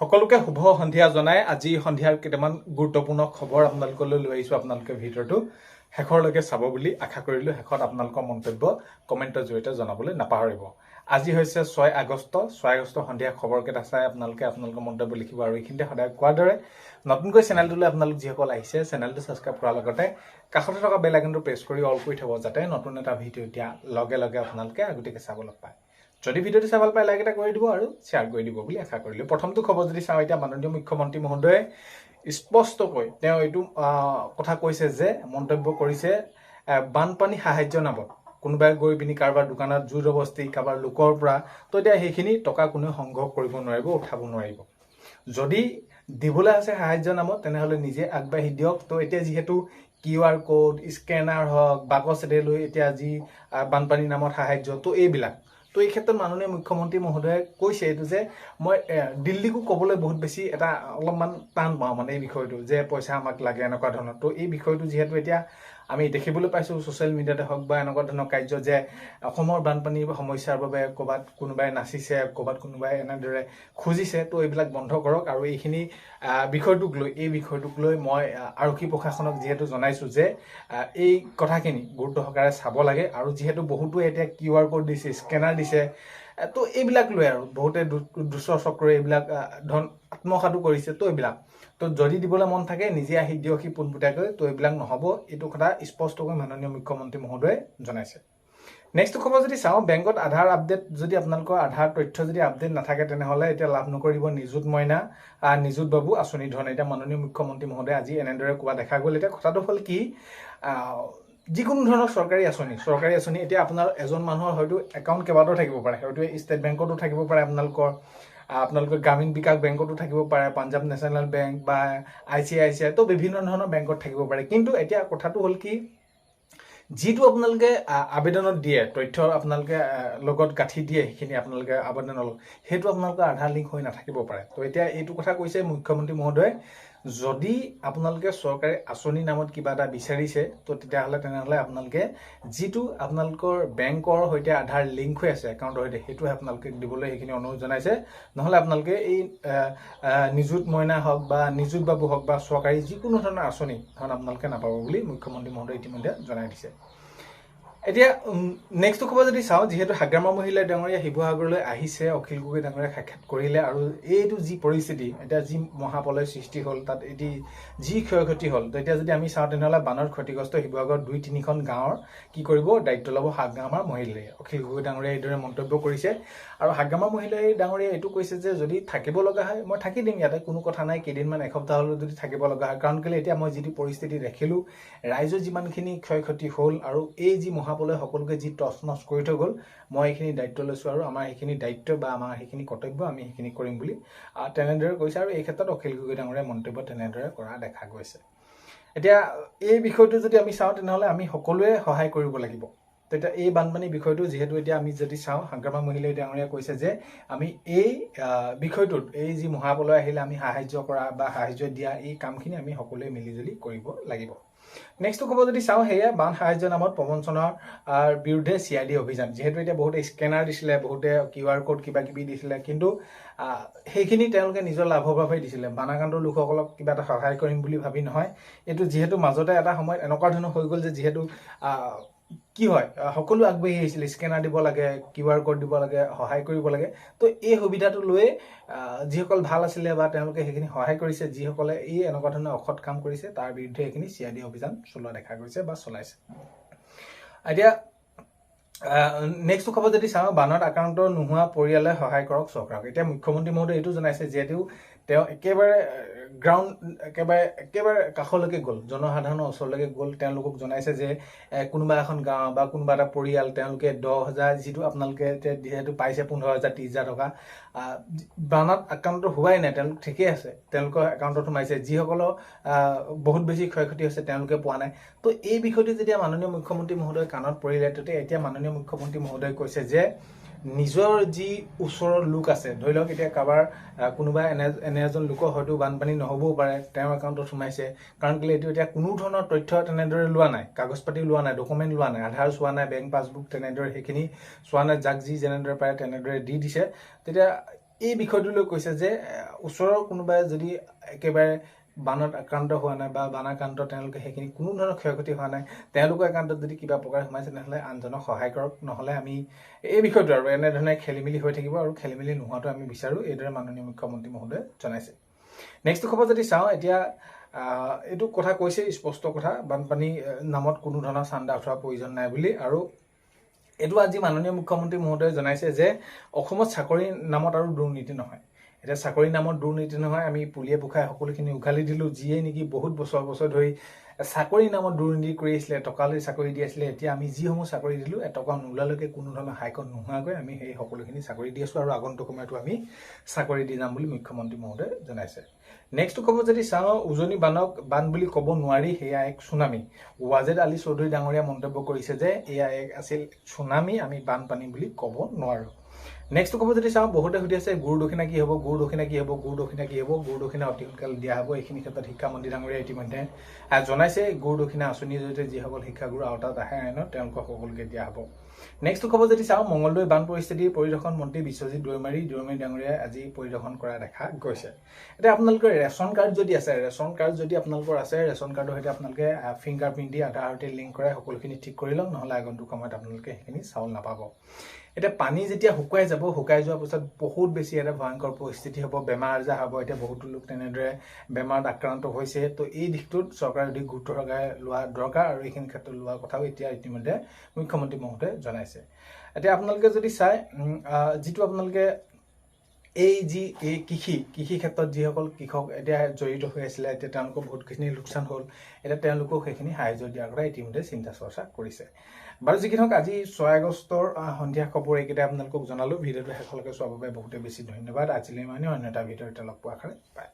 সকলোকে শুভ সন্ধিয়া জনাই আজি সন্ধিয়াৰ কেইটামান গুৰুত্বপূৰ্ণ খবৰ আপোনালোকলৈ লৈ আহিছোঁ। আপোনালোকে ভিডিঅ'টো শেষৰলৈকে চাব বুলি আশা কৰিলোঁ। শেষত আপোনালোকৰ মন্তব্য কমেণ্টৰ জৰিয়তে জনাবলৈ নাপাহৰিব। আজি হৈছে 6 আগষ্ট সন্ধিয়া খবৰকেইটা চাই আপোনালোকৰ মন্তব্য লিখিব। আৰু এইখিনিতে সদায় কোৱাৰ দৰে নতুনকৈ চেনেলটোলৈ আপোনালোক যিসকল আহিছে চেনেলটো ছাবস্ক্ৰাইব কৰাৰ লগতে কাষতে থকা বেল আইকনটো প্ৰেছ কৰি অল কৰি থ'ব, যাতে নতুন এটা ভিডিঅ' দিয়া লগে লগে আপোনালোকে আগতীয়াকৈ চাবলৈ পায়। যদি ভিডিঅ'টো চাই ভাল পায় লাইক এটা কৰি দিব আৰু শ্বেয়াৰ কৰি দিব বুলি আশা কৰিলোঁ। প্ৰথমটো খবৰ যদি চাওঁ, এতিয়া মাননীয় মুখ্যমন্ত্ৰী মহোদয়ে স্পষ্টকৈ তেওঁ এইটো কথা কৈছে যে মন্তব্য কৰিছে বানপানী সাহায্য নামত কোনোবাই গৈ পিনি কাৰোবাৰ দোকানত জোৰ জবস্তি কাৰোবাৰ লোকৰ পৰা তো এতিয়া সেইখিনি টকা কোনেও সংগ্ৰহ কৰিব নোৱাৰিব, উঠাব নোৱাৰিব। যদি দিবলৈ আছে সাহায্য নামত তেনেহ'লে নিজে আগবাঢ়ি দিয়ক। তো এতিয়া যিহেতু QR কোড স্কেনাৰ হওক বাকচ এটাই লৈ এতিয়া যি বানপানী নামত সাহায্য তো এইবিলাক তো এই ক্ষেত্ৰত মাননীয় মুখ্যমন্ত্ৰী মহোদয়ে কৈছে এইটো যে মই দিল্লীকো ক'বলৈ বহুত বেছি এটা অলপমান টান পাওঁ মানে এই বিষয়টো যে পইচা আমাক লাগে এনেকুৱা ধৰণৰ। তো এই বিষয়টো যিহেতু এতিয়া আমি দেখিবলৈ পাইছোঁ ছ'চিয়েল মিডিয়াতে হওক বা এনেকুৱা ধৰণৰ কাৰ্য যে অসমৰ বানপানীৰ সমস্যাৰ বাবে ক'ৰবাত কোনোবাই নাচিছে, ক'ৰবাত কোনোবাই এনেদৰে খুজিছে। তো এইবিলাক বন্ধ কৰক। আৰু এইখিনি বিষয়টোক লৈ মই আৰক্ষী প্ৰশাসনক যিহেতু জনাইছোঁ যে এই কথাখিনি গুৰুত্ব সহকাৰে চাব লাগে। আৰু যিহেতু বহুতো এতিয়া QR কোড দিছে, স্কেনাৰ দিছে, তো এইবিলাক লৈ আৰু বহুতে দুষ্ট চক্ৰই এইবিলাক ধন আত্মসাতো কৰিছে। তো এইবিলাক তো যদি দিবলৈ মন থাকে নিজে আহি দিয়কহি পোনপটীয়াকৈ। তো এইবিলাক নহ'ব, এইটো কথা স্পষ্টকৈ মাননীয় মুখ্যমন্ত্ৰী মহোদয়ে জনাইছে। নেক্সট খবৰ যদি চাওঁ, বেংকত আধাৰ আপডেট যদি আপোনালোকৰ আধাৰ তথ্য যদি আপডেট নাথাকে তেনেহ'লে এতিয়া লাভ নকৰিব নিযুত মইনা নিযুত বাবু আঁচনি ধৰণে। এতিয়া মাননীয় মুখ্যমন্ত্ৰী মহোদয়ে আজি এনেদৰে কোৱা দেখা গ'ল। এতিয়া কথাটো হ'ল কি, যিকোনো ধৰণৰ চৰকাৰী আঁচনি এতিয়া আপোনাৰ এজন মানুহৰ হয়তো একাউণ্ট কেইবাটাও থাকিব পাৰে, হয়তো ষ্টেট বেংকতো থাকিব পাৰে, আপোনালোকৰ গ্ৰামীণ বিকাশ বেংকতো থাকিব পাৰে, পাঞ্জাৱ নেশ্যনেল বেংক বা ICICI, তো বিভিন্ন ধৰণৰ বেংকত থাকিব পাৰে। কিন্তু এতিয়া কথাটো হ'ল কি, যিটো আপোনালোকে আবেদনত দিয়ে তথ্য আপোনালোকে লগত গাঁঠি দিয়ে, সেইখিনি আপোনালোকে আবেদনৰ সেইটো আপোনালোকৰ আধাৰ লিংক হৈ নাথাকিব পাৰে। তো এতিয়া এইটো কথা কৈছে মুখ্যমন্ত্ৰী মহোদয়ে, যদি আপোনালোকে চৰকাৰী আঁচনি নামত কিবা এটা বিচাৰিছে তো তেনেহ'লে আপোনালোকে যিটো আপোনালোকৰ বেংকৰ সৈতে আধাৰ লিংক হৈ আছে একাউণ্টৰ সৈতে সেইটোহে আপোনালোকে দিবলৈ সেইখিনি অনুৰোধ জনাইছে। নহ'লে আপোনালোকে এই নিযুত মইনা হওক বা নিযুত বাবু হওক বা চৰকাৰী যিকোনো ধৰণৰ আঁচনি ধৰণ আপোনালোকে নাপাব বুলি মুখ্যমন্ত্ৰী মহোদয়ে ইতিমধ্যে জনাই দিছে। এতিয়া নেক্সট খবৰ যদি চাওঁ, যিহেতু হাগ্ৰামা মহিলা ডাঙৰীয়া শিৱসাগৰলৈ আহিছে, অখিল গগৈ ডাঙৰীয়া সাক্ষাৎ কৰিলে। আৰু এইটো যি পৰিস্থিতি এতিয়া যি মহাপ্ৰলয় সৃষ্টি হ'ল, তাত এটি যি ক্ষয়ক্ষতি হ'ল, তো এতিয়া যদি আমি চাওঁ তেনেহ'লে বানত ক্ষতিগ্ৰস্ত শিৱসাগৰৰ 2-3খন গাঁৱৰ কি কৰিব দায়িত্ব ল'ব হাগ্ৰামাৰ মহিলাই। অখিল গগৈ ডাঙৰীয়াই এইদৰে মন্তব্য কৰিছে। আৰু হাগ্ৰামা মহিলাই ডাঙৰীয়াই এইটো কৈছে যে যদি থাকিব লগা হয় মই থাকি দিম ইয়াতে, কোনো কথা নাই, কেইদিনমান এসপ্তাহ হ'লেও যদি থাকিব লগা হয়। কাৰণ কেলৈ এতিয়া মই যিটো পৰিস্থিতি দেখিলোঁ, ৰাইজৰ যিমানখিনি ক্ষয়ক্ষতি হ'ল আৰু এই যি মহাপ্ৰলয় সকলোকে যি টচ নচ কৰি থৈ গ'ল, মই এইখিনি দায়িত্ব লৈছোঁ আৰু আমাৰ সেইখিনি দায়িত্ব বা আমাৰ সেইখিনি কৰ্তব্য আমি সেইখিনি কৰিম বুলি তেনেদৰে কৈছে। আৰু এই ক্ষেত্ৰত অখিল গগৈ ডাঙৰীয়াৰ মন্তব্য তেনেদৰে কৰা দেখা গৈছে। এতিয়া এই বিষয়টো যদি আমি চাওঁ তেনেহ'লে আমি সকলোৱে সহায় কৰিব লাগিব। তেতিয়া এই বানপানী বিষয়টো যিহেতু এতিয়া আমি যদি চাওঁ, হাগ্ৰামা মহিলাই ডাঙৰীয়াই কৈছে যে আমি এই বিষয়টোত এই যি মহাপ্ৰলয় আহিলে আমি সাহায্য কৰা বা সাহায্য দিয়া এই কামখিনি আমি সকলোৱে মিলিজুলি কৰিব লাগিব। নেক্সট খবৰ যদি চাওঁ, সেয়া বান সাহায্য নামত প্ৰবঞ্চনাৰ বিৰুদ্ধে CID অভিযান। যিহেতু এতিয়া বহুতে স্কেনাৰ দিছিলে, বহুতে QR কোড কিবা কিবি দিছিলে, কিন্তু সেইখিনি তেওঁলোকে নিজৰ লাভৰ বাবে দিছিলে, বানাক্ৰান্ত লোকসকলক কিবা এটা সহায় কৰিম বুলি ভাবি নহয়। এইটো যিহেতু মাজতে এটা সময়ত এনেকুৱা ধৰণৰ হৈ গ'ল যে যিহেতু কি হয় সকলো আগবাঢ়ি আহিছিলে, স্কেনাৰ দিব লাগে, QR কোড দিব লাগে, সহায় কৰিব লাগে। তো এই সুবিধাটো লৈ যিসকল ভাল আছিলে বা তেওঁলোকে সেইখিনি সহায় কৰিছে, যিসকলে এই এনেকুৱা ধৰণৰ অসৎ কাম কৰিছে তাৰ বিৰুদ্ধে এইখিনি CID অভিযান চলোৱা দেখা গৈছে বা চলাইছে। এতিয়া নেক্সট খবৰ যদি চাওঁ, বানত আক্ৰান্ত নোহোৱা পৰিয়ালে সহায় কৰক চৰকাৰক। এতিয়া মুখ্যমন্ত্ৰী মহোদয়ে এইটো জনাইছে যিহেতু তেওঁ একেবাৰে একেবাৰে কাষলৈকে গ'ল, জনসাধাৰণৰ ওচৰলৈকে গ'ল। তেওঁলোকক জনাইছে যে কোনোবা এখন গাঁও বা কোনোবা এটা পৰিয়াল তেওঁলোকে 10,000 যিটো আপোনালোকে যিহেতু পাইছে 15,000 30,000 টকা বানত আক্ৰান্ত হোৱাই নাই, তেওঁলোক ঠিকেই আছে, তেওঁলোকৰ একাউণ্টত সোমাইছে। যিসকলৰ বহুত বেছি ক্ষয়ক্ষতি হৈছে তেওঁলোকে পোৱা নাই। তো এই বিষয়টো যেতিয়া মাননীয় মুখ্যমন্ত্ৰী মহোদয় কাণত পৰিলে, তেতিয়া এতিয়া মাননীয় মুখ্যমন্ত্ৰী মহোদয়ে কৈছে যে নিজৰ যি ওচৰৰ লোক আছে, ধৰি লওক এতিয়া কাৰোবাৰ কোনোবা এনে এজন লোকৰ হয়তো বানপানী নহ'বও পাৰে, তেওঁৰ একাউণ্টত সোমাইছে। কাৰণ কেলৈ এইটো এতিয়া কোনো ধৰণৰ তথ্য তেনেদৰে লোৱা নাই, কাগজ পাতি লোৱা নাই, ডকুমেণ্ট লোৱা নাই, আধাৰ চোৱা নাই, বেংক পাছবুক তেনেদৰে সেইখিনি চোৱা নাই, যাক যি যেনেদৰে পাৰে তেনেদৰে দি দিছে। তেতিয়া এই বিষয়টোলৈ কৈছে যে ওচৰৰ কোনোবাই যদি একেবাৰে বানত আক্ৰান্ত হোৱা নাই বা বানাক্ৰান্ত তেওঁলোকে সেইখিনি কোনো ধৰণৰ ক্ষয়ক্ষতি হোৱা নাই, তেওঁলোকৰ একাউণ্টত যদি কিবা প্ৰকাৰ সোমাইছে তেনেহ'লে আনজনক সহায় কৰক, নহ'লে আমি এই বিষয়টো আৰু এনেধৰণে খেলিমেলি হৈ থাকিব আৰু খেলিমেলি নোহোৱাটো আমি বিচাৰোঁ, এইদৰে মাননীয় মুখ্যমন্ত্ৰী মহোদয়ে জনাইছে। নেক্সট খবৰ যদি চাওঁ, এতিয়া এইটো কথা কৈছে স্পষ্ট কথা, বানপানী নামত কোনো ধৰণৰ চান্দা উঠোৱাৰ প্ৰয়োজন নাই বুলি। আৰু এইটো আজি মাননীয় মুখ্যমন্ত্ৰী মহোদয়ে জনাইছে যে অসমত চাকৰি নামত আৰু দুৰ্নীতি নহয়। এতিয়া চাকৰি নামত দুৰ্নীতি নহয়, আমি পুলিয়ে পোখাই সকলোখিনি উঘালি দিলোঁ। যিয়ে নেকি বহুত বছৰ ধৰি চাকৰি নামত দুৰ্নীতি কৰি আছিলে, টকালৈ চাকৰি দি আছিলে, এতিয়া আমি যিসমূহ চাকৰি দিলোঁ এটকা নোলোৱালৈকে কোনো ধৰণৰ হাইকত নোহোৱাকৈ আমি সেই সকলোখিনি চাকৰি দি আছোঁ আৰু আগন্তুক সময়তো আমি চাকৰি দি যাম বুলি মুখ্যমন্ত্ৰী মহোদয়ে জনাইছে। নেক্সট খবৰ যদি চাওঁ, উজনি বান বুলি ক'ব নোৱাৰি, সেয়া এক চুনামি। ৱাজেদ আলী চৌধুৰী ডাঙৰীয়া মন্তব্য কৰিছে যে এয়া এক আছিল চুনামি, আমি বানপানী বুলি ক'ব নোৱাৰোঁ। নেক্সট খবৰ যদি চাওঁ, বহুতে সুধি আছে গুৰু দক্ষিণা কি হ'ব, গুৰু দক্ষিণা কি হ'ব, গুৰু দক্ষিণা কি হ'ব। গুৰু দক্ষিণা অতি সোনকালে দিয়া হ'ব। এইখিনি ক্ষেত্ৰত শিক্ষামন্ত্ৰী ডাঙৰীয়া ইতিমধ্যে জনাইছে, গুৰু দক্ষিণা আঁচনিৰ জৰিয়তে যিসকল শিক্ষাগুৰু আওতাত আহে আইনত, তেওঁলোকক সকলোকে দিয়া হ'ব। নেক্সট খবৰ যদি চাওঁ, মঙলদৈ বান পৰিস্থিতিৰ পৰিদৰ্শন মন্ত্ৰী বিশ্বজিৎ দৈমাৰী ডাঙৰীয়াই আজি পৰিদৰ্শন কৰা দেখা গৈছে। এতিয়া আপোনালোকৰ ৰেচন কাৰ্ড যদি আছে, ৰেচন কাৰ্ড যদি আপোনালোকৰ আছে, ৰেচন কাৰ্ডৰ সৈতে আপোনালোকে ফিংগাৰ প্ৰিণ্ট দি আধাৰ সৈতে লিংক কৰাই সকলোখিনি ঠিক কৰি লওক, নহ'লে আগন্তুক সময়ত আপোনালোকে সেইখিনি চাউল নাপাব। এতিয়া পানী যেতিয়া শুকাই যাব, শুকাই যোৱাৰ পিছত বহুত বেছি এটা ভয়ংকৰ পৰিস্থিতি হ'ব, বেমাৰ আজাৰ হ'ব। এতিয়া বহুতো লোক তেনেদৰে বেমাৰত আক্ৰান্ত হৈছে। তো এই দিশটোত চৰকাৰে অধিক গুৰুত্ব সহকাৰে লোৱা দৰকাৰ আৰু এইখিনি ক্ষেত্ৰত লোৱা কথাও এতিয়া ইতিমধ্যে মুখ্যমন্ত্ৰী মহোদয়ে জনাইছে। এতিয়া আপোনালোকে যদি চাই, যিটো আপোনালোকে এই কৃষি ক্ষেত্ৰত যিসকল কৃষক এতিয়া জড়িত হৈ আছিলে, এতিয়া তেওঁলোকৰ বহুতখিনি লোকচান হ'ল। এতিয়া তেওঁলোকক সেইখিনি সাহায্য দিয়াৰ কথা ইতিমধ্যে চিন্তা চৰ্চা কৰিছে। বাৰু যিকি নহওক, আজি 6 আগষ্টৰ সন্ধিয়া খবৰ এইকেইটা আপোনালোকক জনালোঁ। ভিডিঅ'টো শেষলৈকে চোৱাৰ বাবে বহুতে বেছি ধন্যবাদ। আজিলৈ মানে অন্য এটা ভিডিঅ'তে লগ পোৱাৰ আশাৰে পায়।